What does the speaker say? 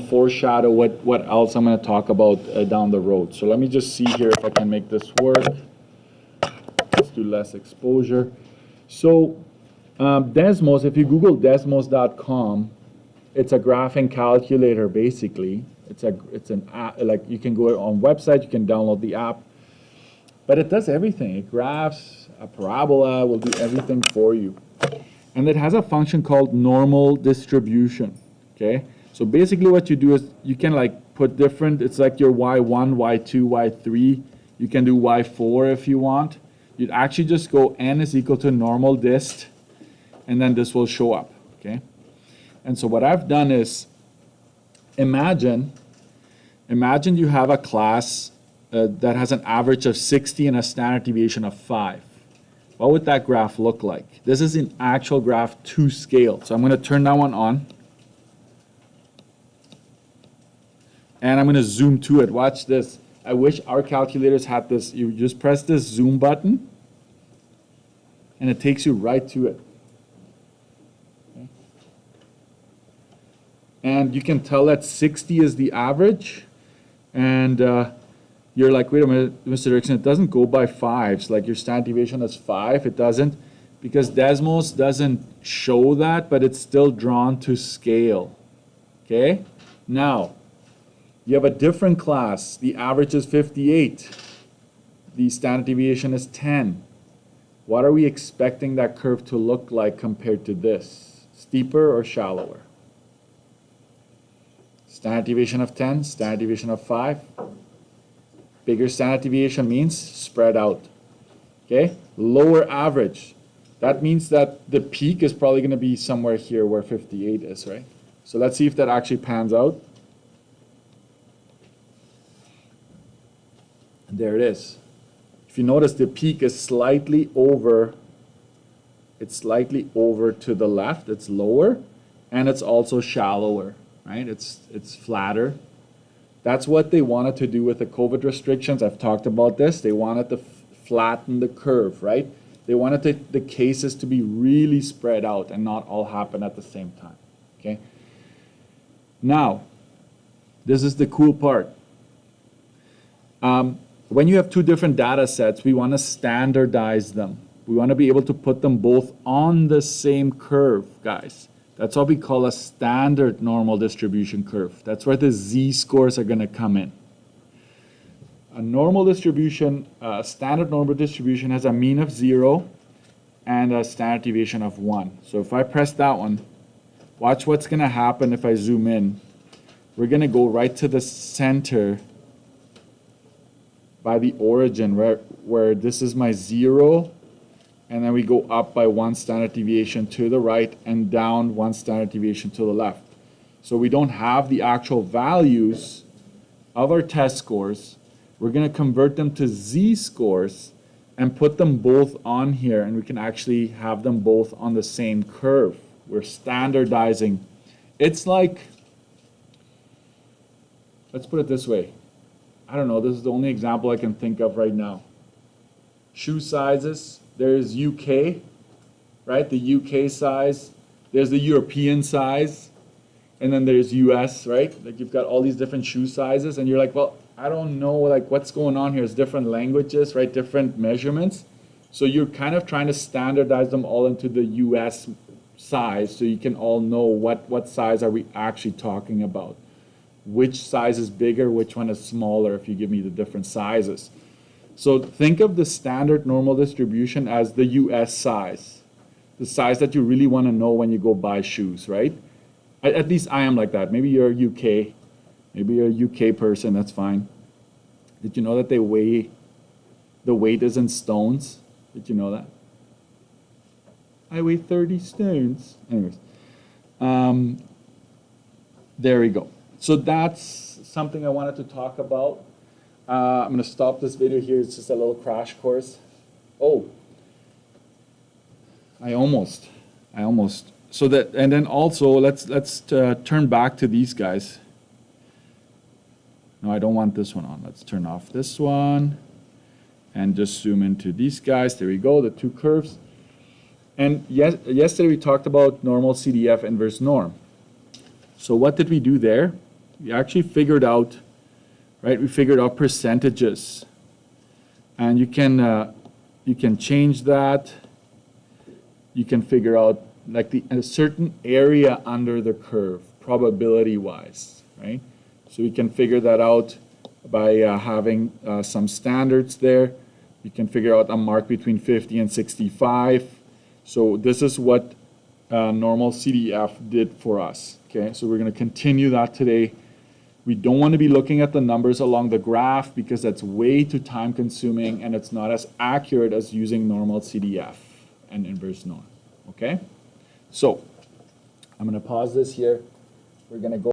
foreshadow what else I'm going to talk about down the road. So let me just see here if I can make this work. Let's do less exposure. So Desmos, if you Google Desmos.com, it's a graphing calculator basically. It's an app, like you can go on website, you can download the app, but it does everything. It graphs a parabola, will do everything for you. And it has a function called normal distribution, okay? So basically what you do is you can like put different, it's like your y1, y2, y3. You can do y4 if you want. You'd actually just go n is equal to normal dist, and then this will show up, okay? And so what I've done is, imagine you have a class that has an average of 60 and a standard deviation of 5. What would that graph look like? This is an actual graph to scale. So I'm going to turn that one on. And I'm going to zoom to it. Watch this. I wish our calculators had this. You just press this zoom button, and it takes you right to it. Okay. And you can tell that 60 is the average. And you're like, wait a minute, Mr. Erickson, it doesn't go by fives. Like your standard deviation is 5. It doesn't, because Desmos doesn't show that, but it's still drawn to scale. Okay? Now, you have a different class. The average is 58. The standard deviation is 10. What are we expecting that curve to look like compared to this? Steeper or shallower? Standard deviation of 10, standard deviation of 5. Bigger standard deviation means spread out. Okay? Lower average. That means that the peak is probably going to be somewhere here where 58 is, right? So let's see if that actually pans out. There it is. If you notice, the peak is slightly over. It's slightly over to the left. It's lower, and it's also shallower, right? It's flatter. That's what they wanted to do with the COVID restrictions. I've talked about this. They wanted to flatten the curve, right? They wanted the cases to be really spread out and not all happen at the same time, okay? Now, this is the cool part. When you have two different data sets, we want to standardize them. We want to be able to put them both on the same curve, guys. That's what we call a standard normal distribution curve. That's where the z-scores are going to come in. A normal distribution, standard normal distribution has a mean of 0 and a standard deviation of 1. So if I press that one, watch what's going to happen if I zoom in. We're going to go right to the center by the origin, where this is my 0, and then we go up by 1 standard deviation to the right and down 1 standard deviation to the left. So we don't have the actual values of our test scores. We're going to convert them to z-scores and put them both on here, and we can actually have them both on the same curve. We're standardizing. It's like, let's put it this way. I don't know, this is the only example I can think of right now. Shoe sizes, there's UK, right? The UK size, there's the European size, and then there's US, right? Like you've got all these different shoe sizes, and you're like, well, I don't know, like what's going on here. It's different languages, right? Different measurements. So you're kind of trying to standardize them all into the US size so you can all know what size are we actually talking about. Which size is bigger, which one is smaller if you give me the different sizes. So think of the standard normal distribution as the US size, the size that you really want to know when you go buy shoes, right? At least I am like that. Maybe you're UK, maybe you're a UK person, that's fine. Did you know that the weight is in stones? Did you know that? I weigh 30 stones. Anyways, there we go. So that's something I wanted to talk about. I'm going to stop this video here. It's just a little crash course. Oh, I almost. So that, and then also let's turn back to these guys. No, I don't want this one on. Let's turn off this one and just zoom into these guys. There we go, the two curves. And yesterday we talked about normal CDF inverse norm. So what did we do there? We actually figured out, right? We figured out percentages. And you can change that. You can figure out like a certain area under the curve, probability-wise, right? So we can figure that out by having some standards there. You can figure out a mark between 50 and 65. So this is what normal CDF did for us, okay? So we're going to continue that today. We don't want to be looking at the numbers along the graph because that's way too time consuming and it's not as accurate as using normal CDF and inverse norm, okay? So I'm going to pause this here. We're going to go